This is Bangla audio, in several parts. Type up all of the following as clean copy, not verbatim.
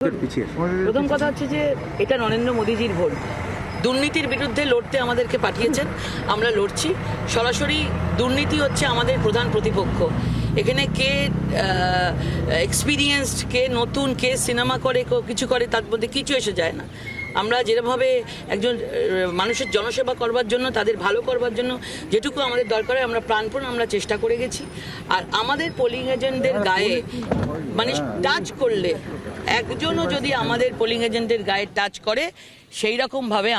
প্রথম কথা হচ্ছে যে এটা নরেন্দ্র মোদীজির ভোট। দুর্নীতির বিরুদ্ধে লড়তে আমাদেরকে পাঠিয়েছেন, আমরা লড়ছি। সরাসরি দুর্নীতি হচ্ছে আমাদের প্রধান প্রতিপক্ষ। এখানে কে এক্সপিরিয়েন্সড, কে নতুন, কে সিনেমা করে, কিছু করে, তার মধ্যে কিছু এসে যায় না। আমরা যেভাবে একজন মানুষের জনসেবা করবার জন্য, তাদের ভালো করবার জন্য যেটুকু আমাদের দরকার হয় আমরা প্রাণপণ আমরা চেষ্টা করে গেছি। আর আমাদের পোলিং এজেন্টদের গায়ে মানে টাচ করলে, একজনও যদি আমাদের পোলিং এজেন্টের গায়ে টাচ করে সেই রকমভাবে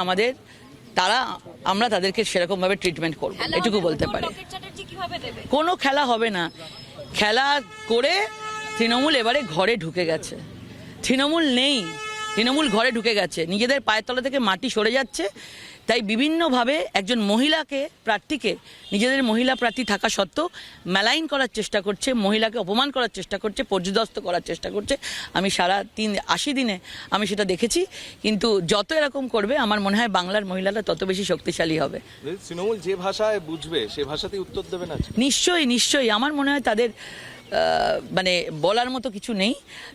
আমরা তাদেরকে সেরকমভাবে ট্রিটমেন্ট করব, এটুকু বলতে পারি। কোনো খেলা হবে না। খেলা করে তৃণমূল এবারে ঘরে ঢুকে গেছে। তৃণমূল নেই, তৃণমূল ঘরে ঢুকে গেছে, নিজেদের পায়ের তলা থেকে মাটি সরে যাচ্ছে। তাই বিভিন্নভাবে একজন প্রার্থীকে নিজেদের মহিলা প্রার্থী থাকা সত্ত্বেও মেলাইন করার চেষ্টা করছে, মহিলাকে অপমান করার চেষ্টা করছে, পর্যদস্ত করার চেষ্টা করছে। আমি সারা 80 দিনে আমি সেটা দেখেছি। কিন্তু যত এরকম করবে আমার মনে হয় বাংলার মহিলারা তত বেশি শক্তিশালী হবে। তৃণমূল যে ভাষায় বুঝবে সে ভাষাতেই উত্তর দেবে না। নিশ্চয়ই নিশ্চয়ই আমার মনে হয় তাদের মানে বলার মতো কিছু নেই।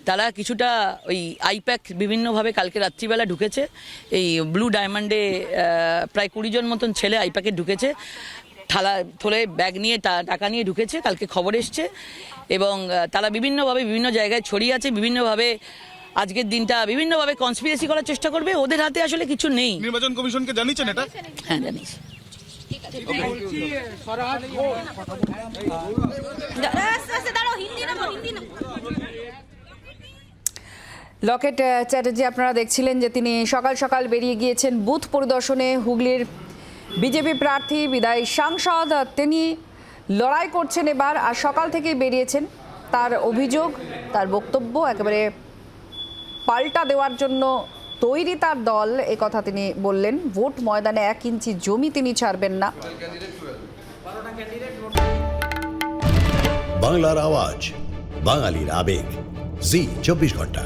তারা কিছুটা ওই আইপ্যাক বিভিন্নভাবে কালকে রাত্রিবেলা ঢুকেছে, এই ব্লু ডায়মন্ডে প্রায় 20 জন মতন ছেলে আইপ্যাকে ঢুকেছে, থলে ব্যাগ নিয়ে টাকা নিয়ে ঢুকেছে, কালকে খবর এসছে। এবং তারা বিভিন্নভাবে বিভিন্ন জায়গায় ছড়িয়ে আছে, বিভিন্নভাবে আজকের দিনটা বিভিন্নভাবে কনস্পিরেসি করার চেষ্টা করবে। ওদের হাতে আসলে কিছু নেই। নির্বাচন কমিশনকে জানিয়েছেন এটা? হ্যাঁ, জানিস। লকেট চ্যাটার্জি আপনারা দেখছিলেন যে তিনি সকাল সকাল বেরিয়ে গিয়েছেন বুথ পরিদর্শনে। হুগলির বিজেপি প্রার্থী বিদায়ী সাংসদ তিনি লড়াই করছেন এবার, আর সকাল থেকেই বেরিয়েছেন। তার অভিযোগ, তার বক্তব্য একেবারে পাল্টা দেওয়ার জন্য তৈরি তার দল, এ কথা তিনি বললেন। ভোট ময়দানে 1 ইঞ্চি জমি তিনি ছাড়বেন না। বাংলার আওয়াজ, বাঙালির আবেগ, জি 24 ঘন্টা।